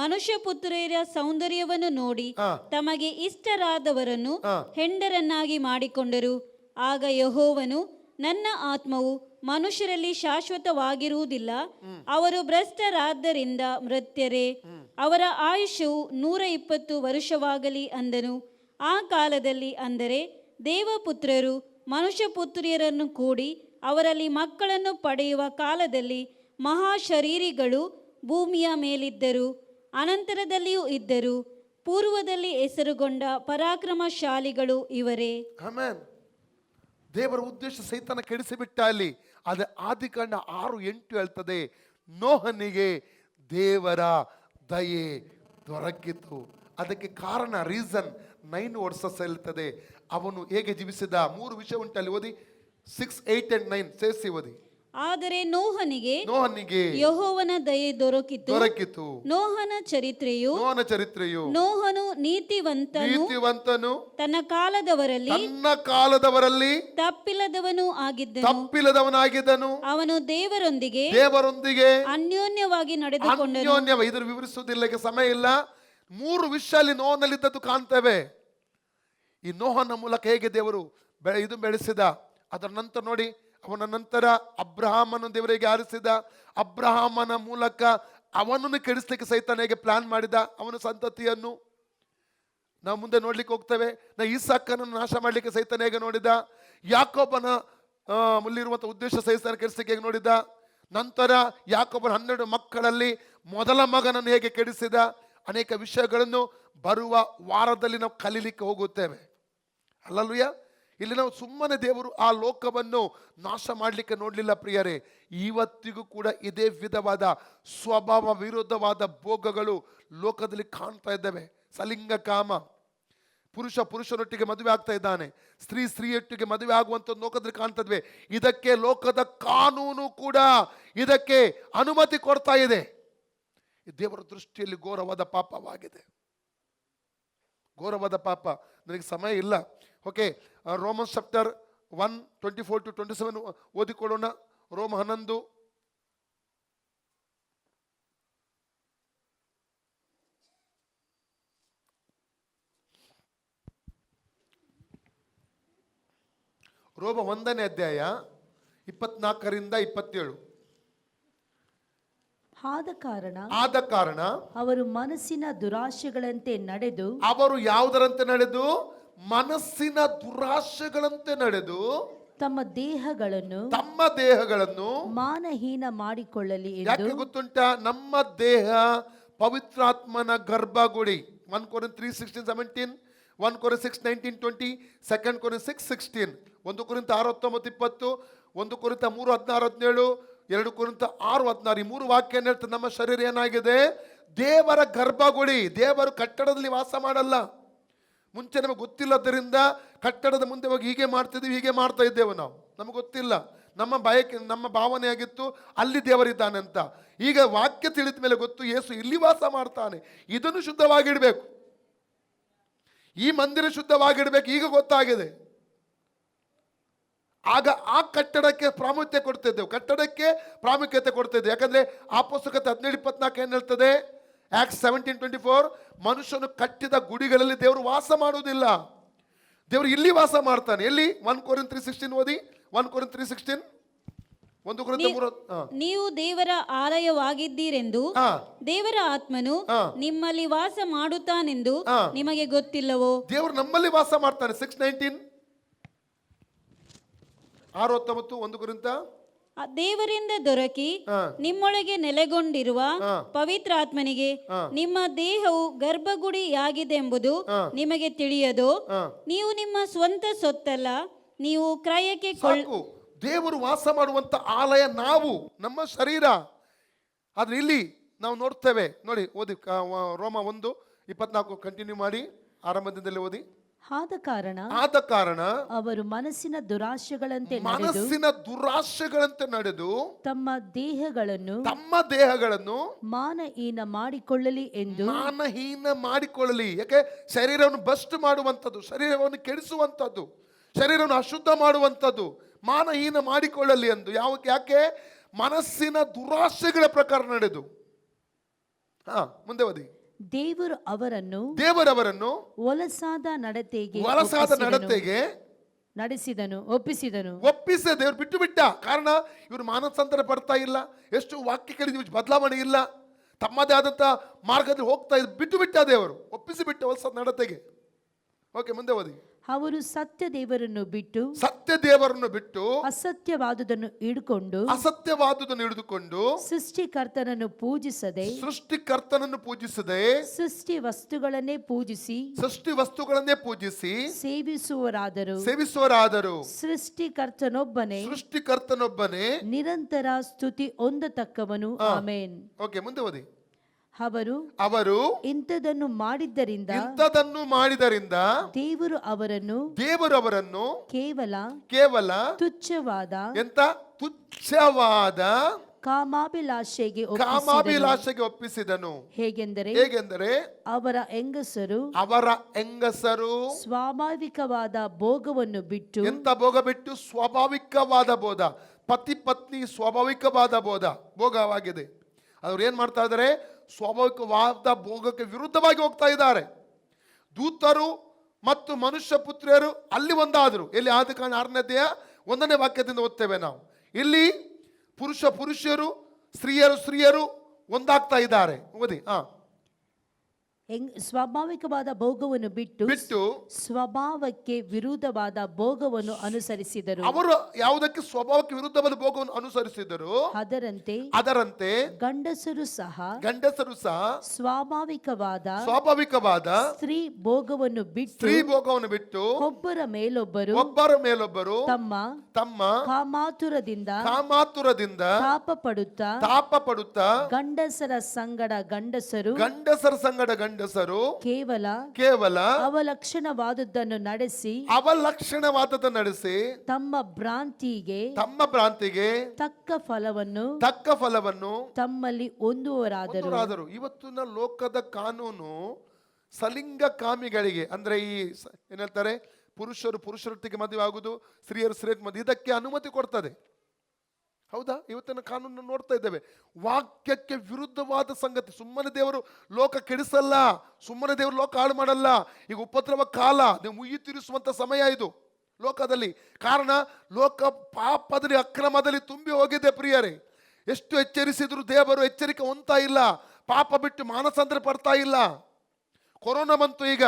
ಮನುಷ್ಯ ಪುತ್ರಿಯರ ಸೌಂದರ್ಯವನ್ನು ನೋಡಿ ತಮಗೆ ಇಷ್ಟರಾದವರನ್ನು ಹೆಂಡರನ್ನಾಗಿ ಮಾಡಿಕೊಂಡರು. ಆಗ ಯೆಹೋವನು, ನನ್ನ ಆತ್ಮವು ಮನುಷ್ಯರಲ್ಲಿ ಶಾಶ್ವತವಾಗಿರುವುದಿಲ್ಲ, ಅವರು ಭ್ರಷ್ಟರಾದ್ದರಿಂದ ಮೃತ್ಯರೇ, ಅವರ ಆಯುಷ್ಯವು 120 ವರ್ಷವಾಗಲಿ ಅಂದನು. ಆ ಕಾಲದಲ್ಲಿ, ಅಂದರೆ ದೇವಪುತ್ರರು ಮನುಷ್ಯ ಪುತ್ರಿಯರನ್ನು ಕೂಡಿ ಅವರಲ್ಲಿ ಮಕ್ಕಳನ್ನು ಪಡೆಯುವ ಕಾಲದಲ್ಲಿ, ಮಹಾಶರೀರಿಗಳು ಭೂಮಿಯ ಮೇಲಿದ್ದರು, ಅನಂತರದಲ್ಲಿಯೂ ಇದ್ದರು. ಪೂರ್ವದಲ್ಲಿ ಹೆಸರುಗೊಂಡ ಪರಾಕ್ರಮಶಾಲಿಗಳು ಇವರೇ. ಆಮೆನ್. ದೇವರ ಉದ್ದೇಶ ಸೈತಾನ ಕೆಡಿಸಿಬಿಟ್ಟ ಅಲ್ಲಿ. ಆದರೆ ಆದಿಕಾಂಡ 6:8 ಹೇಳ್ತದೆ, ನೋಹನಿಗೆ ದೇವರ ದಯೆ ದೊರಕಿತು. ಅದಕ್ಕೆ ಕಾರಣ, ರೀಸನ್ 9 ವರ್ಸಸ್ ಹೇಳ್ತದೆ. ಅವನು ಹೇಗೆ ಜೀವಿಸಿದ? 3 ವಿಷಯ ಉಂಟಲ್ಲಿ. ಓದಿ 6, 8 and 9 ಸೇರಿಸಿ ಓದಿ. ಆದರೆ ನೋಹನಿಗೆ ಯೆಹೋವನ ದಯೆ ದೊರಕಿತು. ನೋಹನ ಚರಿತ್ರೆಯು ನೋಹನು ನೀತಿವಂತನು ತನ್ನ ಕಾಲದವರಲ್ಲಿ ತಪ್ಪಿಲ್ಲದವನಾಗಿದ್ದನು. ಅವನು ದೇವರೊಂದಿಗೆ ಅನ್ಯೋನ್ಯವಾಗಿ ನಡೆದುಕೊಂಡನು. ಇದನ್ನು ವಿವರಿಸುವುದಿಲ್ಲ, ಸಮಯ ಇಲ್ಲ. 3 ವಿಷಯ ಅಲ್ಲಿ ನೋಹನಲ್ಲಿದ್ದದ್ದು ಕಾಣ್ತೇವೆ. ಈ ನೋಹನ ಮೂಲಕ ಹೇಗೆ ದೇವರು ಇದು ಬೆಳೆಸಿದ. ಅದರ ನಂತರ ನೋಡಿ, ಅವನ ನಂತರ ಅಬ್ರಹಾಮನ ದೇವರಿಗೆ ಆರಿಸಿದ. ಅಬ್ರಹಾಮನ ಮೂಲಕ ಅವನನ್ನು ಕೆಡಿಸ್ಲಿಕ್ಕೆ ಸೈತಾನ ಹೇಗೆ ಪ್ಲಾನ್ ಮಾಡಿದ, ಅವನ ಸಂತತಿಯನ್ನು ನಾವು ಮುಂದೆ ನೋಡ್ಲಿಕ್ಕೆ ಹೋಗ್ತೇವೆ. ಈಸಾಕನನ್ನು ನಾಶ ಮಾಡಲಿಕ್ಕೆ ಸೈತಾನ ಹೇಗೆ ನೋಡಿದ. ಯಾಕೋಬನ ಮುಲ್ಲಿರುವಂಥ ಉದ್ದೇಶ ಸೈತಾನ ಕೆಡಿಸ್ಲಿಕ್ಕೆ ಹೇಗೆ ನೋಡಿದ. ನಂತರ ಯಾಕೋಬನ 12 ಮಕ್ಕಳಲ್ಲಿ ಮೊದಲ ಮಗನನ್ನು ಹೇಗೆ ಕೆಡಿಸಿದ. ಅನೇಕ ವಿಷಯಗಳನ್ನು ಬರುವ ವಾರದಲ್ಲಿ ನಾವು ಕಲೀಲಿಕ್ಕೆ ಹೋಗುತ್ತೇವೆ. ಹಲ್ಲೆಲೂಯಾ. ಇಲ್ಲಿ ನಾವು ಸುಮ್ಮನೆ ದೇವರು ಆ ಲೋಕವನ್ನು ನಾಶ ಮಾಡಲಿಕ್ಕೆ ನೋಡಲಿಲ್ಲ ಪ್ರಿಯರೇ. ಇವತ್ತಿಗೂ ಕೂಡ ಇದೇ ವಿಧವಾದ ಸ್ವಭಾವ ವಿರೋಧವಾದ ಭೋಗಗಳು ಲೋಕದಲ್ಲಿ ಕಾಣ್ತಾ ಇದ್ದೇವೆ. ಸಲಿಂಗ ಕಾಮ, ಪುರುಷನೊಟ್ಟಿಗೆ ಮದುವೆ ಆಗ್ತಾ ಇದ್ದಾನೆ, ಸ್ತ್ರೀಯೊಟ್ಟಿಗೆ ಮದುವೆ ಆಗುವಂಥ ಲೋಕದಲ್ಲಿ ಕಾಣ್ತಾ ಇದ್ವಿ. ಇದಕ್ಕೆ ಲೋಕದ ಕಾನೂನು ಕೂಡ ಇದಕ್ಕೆ ಅನುಮತಿ ಕೊಡ್ತಾ ಇದೆ. ದೇವರ ದೃಷ್ಟಿಯಲ್ಲಿ ಘೋರವಾದ ಪಾಪವಾಗಿದೆ, ಘೋರವಾದ ಪಾಪ. ನನಗೆ ಸಮಯ ಇಲ್ಲ. Okay, Romans chapter 1:24-27 ಓದಿಕೊಳ್ಳೋಣ. ರೋಮ 11. ರೋಮ 1ನೇ ಅಧ್ಯಾಯ 24-27. ಆದ ಕಾರಣ ಅವರು ಮನಸ್ಸಿನ ದುರಾಶೆಗಳಂತೆ ನಡೆದು, ಅವರು ಯಾವುದರಂತೆ ನಡೆದು? ಮನಸ್ಸಿನ ದುರಾಶೆಗಳಂತೆ ನಡೆದು ತಮ್ಮ ದೇಹಗಳನ್ನು ಮಾನಹೀನ ಮಾಡಿಕೊಳ್ಳಲಿ ಎಂದು. ಯಾಕೆ ಗೊತ್ತುಂಟ? ನಮ್ಮ ದೇಹ ಪವಿತ್ರಾತ್ಮನ ಗರ್ಭಗುಡಿ. 1 Corinthians 3:16-17, 1 Corinthians 6:19-20, 2 Corinthians 6:16, 1 Corinthians 6:19-20, 1 Corinthians 3:16-17, 2 Corinthians 6:16. ಈ 3 ವಾಕ್ಯ ಹೇಳ್ತಾರೆ, ನಮ್ಮ ಶರೀರ ಏನಾಗಿದೆ? ದೇವರ ಗರ್ಭಗುಡಿ. ದೇವರು ಕಟ್ಟಡದಲ್ಲಿ ವಾಸ ಮಾಡಲ್ಲ. ಮುಂಚೆ ನಮಗೆ ಗೊತ್ತಿಲ್ಲದರಿಂದ ಕಟ್ಟಡದ ಮುಂದೆ ಹೋಗಿ ಹೀಗೆ ಮಾಡ್ತಿದ್ದೀವಿ, ಹೀಗೆ ಮಾಡ್ತಾ ಇದ್ದೇವೆ ನಾವು. ನಮಗೆ ಗೊತ್ತಿಲ್ಲ, ನಮ್ಮ ಭಾವನೆ ಆಗಿತ್ತು ಅಲ್ಲಿ ದೇವರಿದ್ದಾನೆ ಅಂತ. ಈಗ ವಾಕ್ಯ ತಿಳಿದ ಮೇಲೆ ಗೊತ್ತು, ಯೇಸು ಇಲ್ಲಿ ವಾಸ ಮಾಡ್ತಾನೆ. ಇದನ್ನು ಶುದ್ಧವಾಗಿಡಬೇಕು, ಈ ಮಂದಿರ ಶುದ್ಧವಾಗಿಡಬೇಕು. ಈಗ ಗೊತ್ತಾಗಿದೆ. ಆಗ ಆ ಕಟ್ಟಡಕ್ಕೆ ಕಟ್ಟಡಕ್ಕೆ ಪ್ರಾಮುಖ್ಯತೆ ಕೊಡ್ತಿದ್ದೆವು. ಯಾಕಂದ್ರೆ ಆ ಪುಸ್ತಕತೆ 17:24 ಏನು ಹೇಳ್ತದೆ? Acts 17:24, ಮನುಷ್ಯನು ಕಟ್ಟಿದ ಗುಡಿಗಳಲ್ಲಿ ದೇವರು ವಾಸ ಮಾಡುವುದಿಲ್ಲ. ದೇವರು ಇಲ್ಲಿ ವಾಸ ಮಾಡ್ತಾನೆ. ಎಲ್ಲಿ? 1 Corinthians 3:16 ಓದಿ. 1 Corinthians 3:16. 1 Corinthians 3. ನೀವು ದೇವರ ಆಲಯವಾಗಿದ್ದೀರೆಂದು ದೇವರ ಆತ್ಮನು ನಿಮ್ಮಲ್ಲಿ ವಾಸ ಮಾಡುತ್ತಾನೆಂದು ನಿಮಗೆ ಗೊತ್ತಿಲ್ಲವೋ? ದೇವರು ನಮ್ಮಲ್ಲಿ ವಾಸ ಮಾಡ್ತಾನೆ. 6:19. 6:19. 1 Corinthians. ದೇವರಿಂದ ದೊರಕಿ ನಿಮ್ಮೊಳಗೆ ನೆಲೆಗೊಂಡಿರುವ ಪವಿತ್ರಾತ್ಮನಿಗೆ ನಿಮ್ಮ ದೇಹವು ಗರ್ಭಗುಡಿಯಾಗಿದೆಂಬುದು ನಿಮಗೆ ತಿಳಿಯದೋ? ನೀವು ನಿಮ್ಮ ಸ್ವಂತ ಸೊತ್ತಲ್ಲ, ನೀವು ಕ್ರಯಕ್ಕೆ ದೇವರು ವಾಸ ಮಾಡುವಂತ ಆಲಯ ನಾವು, ನಮ್ಮ ಶರೀರ. ಆದ್ರೆ ಇಲ್ಲಿ ನಾವು ನೋಡ್ತೇವೆ ನೋಡಿ, ಓದಿ ರೋಮ 1:24 ಕಂಟಿನ್ಯೂ ಮಾಡಿ, ಆರಂಭದಿಂದಲೇ ಓದಿ. ಆದ ಕಾರಣ ಅವರು ಮನಸ್ಸಿನ ದುರಾಶೆಗಳಂತೆ ನಡೆದು ತಮ್ಮ ದೇಹಗಳನ್ನು ಮಾನಹೀನ ಮಾಡಿಕೊಳ್ಳಲಿ. ಯಾಕೆ? ಶರೀರವನ್ನು ಭ್ರಷ್ಟ ಮಾಡುವಂಥದ್ದು, ಶರೀರವನ್ನು ಕೆಡಿಸುವಂಥದ್ದು, ಶರೀರವನ್ನು ಅಶುದ್ಧ ಮಾಡುವಂಥದ್ದು, ಮಾನಹೀನ ಮಾಡಿಕೊಳ್ಳಲಿ ಎಂದು. ಯಾಕೆ? ಮನಸ್ಸಿನ ದುರಾಶೆಗಳ ಪ್ರಕಾರ ನಡೆದು. ಮುಂದೆ ಓದಿ. ದೇವರು ಅವರನ್ನು ಒಲಸಾದ ನಡತೆಗೆ ನಡೆಸಿದನು, ಒಪ್ಪಿಸಿದ ದೇವರು ಬಿಟ್ಟು ಬಿಟ್ಟ. ಕಾರಣ ಇವರು ಮಾನಸಾಂತರ ಪಡ್ತಾ ಇಲ್ಲ, ಎಷ್ಟು ವಾಕ್ಯ ಕೇಳಿದ್ವಿ, ಬದಲಾವಣೆ ಇಲ್ಲ, ತಮ್ಮದೇ ಆದಂತ ಮಾರ್ಗದಲ್ಲಿ ಹೋಗ್ತಾ ಇದ್ರು. ಬಿಟ್ಟು ಬಿಟ್ಟ ದೇವರು, ಒಪ್ಪಿಸಿ ಬಿಟ್ಟ ಹೊಲಸಾದ ನಡತೆಗೆ. ಓಕೆ, ಮುಂದೆ ಓದಿ. ಅವರು ಸತ್ಯ ದೇವರನ್ನು ಬಿಟ್ಟು ಅಸತ್ಯವಾದುದನ್ನು ಹಿಡಿದುಕೊಂಡು ಸೃಷ್ಟಿಕರ್ತನನ್ನು ಪೂಜಿಸದೆ ಸೃಷ್ಟಿ ವಸ್ತುಗಳನ್ನೇ ಪೂಜಿಸಿ ಸೇವಿಸುವರಾದರು. ಸೃಷ್ಟಿಕರ್ತನೊಬ್ಬನೇ ನಿರಂತರ ಸ್ತುತಿ ಹೊಂದತಕ್ಕವನು. ಆಮೆನ್. ಓಕೆ, ಮುಂದೆ ಓದಿ. ಅವರು ಇಂಥದನ್ನು ಮಾಡಿದ್ದರಿಂದ ದೇವರು ಅವರನ್ನು ಕೇವಲ ತುಚ್ಛವಾದ ಕಾಮಾಭಿಲಾಷೆಗೆ ಒಪ್ಪಿಸಿದನು. ಹೇಗೆಂದರೆ ಅವರ ಹೆಂಗಸರು ಸ್ವಾಭಾವಿಕವಾದ ಭೋಗವನ್ನು ಬಿಟ್ಟು. ಎಂತ ಭೋಗ ಬಿಟ್ಟು? ಸ್ವಾಭಾವಿಕವಾದ ಬೋಧ. ಪತಿ ಪತ್ನಿ ಸ್ವಾಭಾವಿಕವಾದ ಭೋಗವಾಗಿದೆ. ಅವ್ರು ಏನ್ ಮಾಡ್ತಾ ಇದ್ದಾರೆ? ಸ್ವಾಭಾವಿಕವಾದ ಭೋಗಕ್ಕೆ ವಿರುದ್ಧವಾಗಿ ಹೋಗ್ತಾ ಇದ್ದಾರೆ. ದೂತರು ಮತ್ತು ಮನುಷ್ಯ ಪುತ್ರಿಯರು ಅಲ್ಲಿ ಒಂದಾದರು. ಎಲ್ಲಿ? ಆದಿಕಾಂಡ 6ನೇ 1ನೇ ವಾಕ್ಯದಿಂದ ಓದ್ತೇವೆ ನಾವು. ಇಲ್ಲಿ ಪುರುಷರು ಸ್ತ್ರೀಯರು ಒಂದಾಗ್ತಾ ಇದ್ದಾರೆ. ಓದಿ. ಸ್ವಾಭಾವಿಕವಾದ ಭೋಗವನ್ನು ಬಿಟ್ಟು ಸ್ವಭಾವಕ್ಕೆ ವಿರುದ್ಧವಾದ ಭೋಗವನ್ನು ಅನುಸರಿಸಿದರು. ಅವರು ಯಾವುದಕ್ಕೆ? ಸ್ವಭಾವಕ್ಕೆ ವಿರುದ್ಧವಾದ ಭೋಗವನ್ನು ಅನುಸರಿಸಿದರು. ಅದರಂತೆ ಗಂಡಸರು ಸಹ ಸ್ವಾಭಾವಿಕವಾದ ಸ್ತ್ರೀ ಭೋಗವನ್ನು ಬಿಟ್ಟು ಒಬ್ಬರ ಮೇಲೊಬ್ಬರು ತಮ್ಮ ಕಾಮಾತುರದಿಂದ ತಾಪಪಡುತ್ತಾ ಗಂಡಸರ ಸಂಗಡ ಗಂಡಸರು ಕೇವಲ ಅವಲಕ್ಷಣವಾದದ್ದನ್ನು ನಡೆಸಿ ತಮ್ಮ ಭ್ರಾಂತಿಗೆ ತಕ್ಕ ಫಲವನ್ನು ತಮ್ಮಲ್ಲಿ ಹೊಂದುವರಾದರು. ಇವತ್ತಿನ ಲೋಕದ ಕಾನೂನು ಸಲಿಂಗ ಕಾಮಿಗಳಿಗೆ, ಅಂದ್ರೆ ಈ ಏನ್ ಹೇಳ್ತಾರೆ, ಪುರುಷರೊಟ್ಟಿಗೆ ಮದುವೆ ಆಗುದು, ಸ್ತ್ರೀಯರಿಗೆ ಮದುವೆ, ಇದಕ್ಕೆ ಅನುಮತಿ ಕೊಡ್ತದೆ. ಹೌದಾ? ಇವತ್ತಿನ ಕಾನೂನನ್ನು ನೋಡ್ತಾ ಇದ್ದೇವೆ. ವಾಕ್ಯಕ್ಕೆ ವಿರುದ್ಧವಾದ ಸಂಗತಿ. ಸುಮ್ಮನೆ ದೇವರು ಲೋಕ ಕೆಡಿಸಲ್ಲ, ಸುಮ್ಮನೆ ದೇವರು ಲೋಕ ಹಾಳು ಮಾಡಲ್ಲ. ಈಗ ಉಪದ್ರವ ಕಾಲ, ನೀವು ಮುಯ್ಯಿ ತೀರಿಸುವಂತ ಸಮಯ ಇದು ಲೋಕದಲ್ಲಿ. ಕಾರಣ ಲೋಕ ಪಾಪದಲ್ಲಿ, ಅಕ್ರಮದಲ್ಲಿ ತುಂಬಿ ಹೋಗಿದೆ ಪ್ರಿಯರೇ. ಎಷ್ಟು ಎಚ್ಚರಿಸಿದ್ರು ದೇವರು ಎಚ್ಚರಿಕೆ ಹೊಂದ್ತಾ ಇಲ್ಲ. ಪಾಪ ಬಿಟ್ಟು ಮಾನಸಾಂತರ ಪಡ್ತಾ ಇಲ್ಲ. ಕೊರೋನಾ ಬಂತು, ಈಗ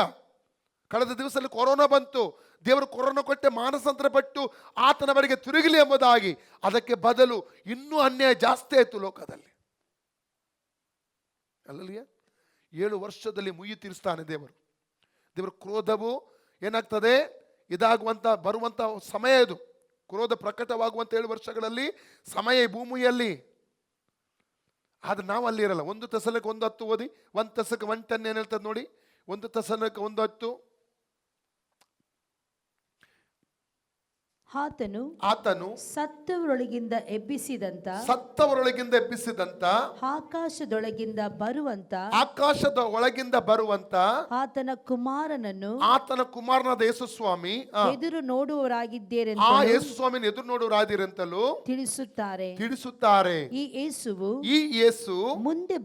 ಕಳೆದ ದಿವಸದಲ್ಲಿ ಕೊರೋನಾ ಬಂತು. ದೇವರು ಕೊರೋನಾ ಕೊಟ್ಟೆ ಮಾನಸಾಂತರ ಪಟ್ಟು ಆತನ ಬಳಿಗೆ ತಿರುಗಲಿ ಎಂಬುದಾಗಿ. ಅದಕ್ಕೆ ಬದಲು ಇನ್ನೂ ಅನ್ಯಾಯ ಜಾಸ್ತಿ ಆಯಿತು ಲೋಕದಲ್ಲಿ. ಅಲ್ಲಲ್ಲಿಯ 7 ವರ್ಷದಲ್ಲಿ ಮುಯ್ಯಿ ತೀರಿಸ್ತಾನೆ ದೇವರು. ದೇವರ ಕ್ರೋಧವು ಏನಾಗ್ತದೆ? ಬರುವಂತ ಸಮಯ ಇದು. ಕ್ರೋಧ ಪ್ರಕಟವಾಗುವಂತ 7 ವರ್ಷಗಳಲ್ಲಿ ಸಮಯ ಈ ಭೂಮಿಯಲ್ಲಿ. ಆದ್ರೆ ನಾವು ಅಲ್ಲಿ ಇರಲ್ಲ. 1 ತೆಸಲೋನಿಕ 1:10 ಓದಿ. 1 ತೆಸಲೋನಿಕ 1:10 ಏನ್ ಹೇಳ್ತದೆ ನೋಡಿ. 1 ತೆಸಲೋನಿಕ 1:10. ಆತನು ಸತ್ತವರೊಳಗಿಂದ ಎಬ್ಬಿಸಿದಂತ ಆಕಾಶದೊಳಗಿಂದ ಆಕಾಶದ ಒಳಗಿಂದ ಬರುವಂತ ಆತನ ಕುಮಾರನನ್ನು ಆತನ ಕುಮಾರನಾದ ಯೇಸು ಸ್ವಾಮಿ ಎದುರು ನೋಡುವವರಾಗಿದ್ದೇರೆ ಆ ಯೇಸು ಸ್ವಾಮಿನ ಎದುರು ನೋಡುವರಾದಿರಂತಲೂ ತಿಳಿಸುತ್ತಾರೆ. ಈ ಯೇಸು ಮುಂದೆ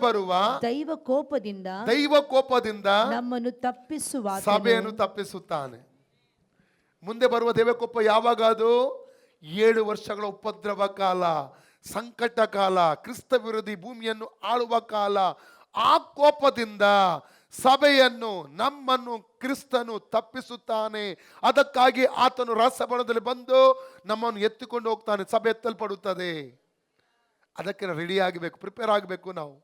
ಬರುವ ದೈವ ಕೋಪದಿಂದ ನಮ್ಮನ್ನು ತಪ್ಪಿಸುವ ಸಭೆಯನ್ನು ತಪ್ಪಿಸುತ್ತಾನೆ. ಮುಂದೆ ಬರುವ ದೇವಕೋಪ ಯಾವಾಗ? ಅದು 7 ವರ್ಷಗಳ ಉಪದ್ರವ ಕಾಲ, ಸಂಕಟ ಕಾಲ, ಕ್ರಿಸ್ತ ವಿರೋಧಿ ಭೂಮಿಯನ್ನು ಆಳುವ ಕಾಲ. ಆ ಕೋಪದಿಂದ ಸಭೆಯನ್ನು, ನಮ್ಮನ್ನು ಕ್ರಿಸ್ತನು ತಪ್ಪಿಸುತ್ತಾನೆ. ಅದಕ್ಕಾಗಿ ಆತನು ರಸಬಣದಲ್ಲಿ ಬಂದು ನಮ್ಮನ್ನು ಎತ್ತಿಕೊಂಡು ಹೋಗ್ತಾನೆ. ಸಭೆ ಎತ್ತಲ್ಪಡುತ್ತದೆ. ಅದಕ್ಕೆ ರೆಡಿ ಆಗಬೇಕು, ಪ್ರಿಪೇರ್ ಆಗಬೇಕು ನಾವು.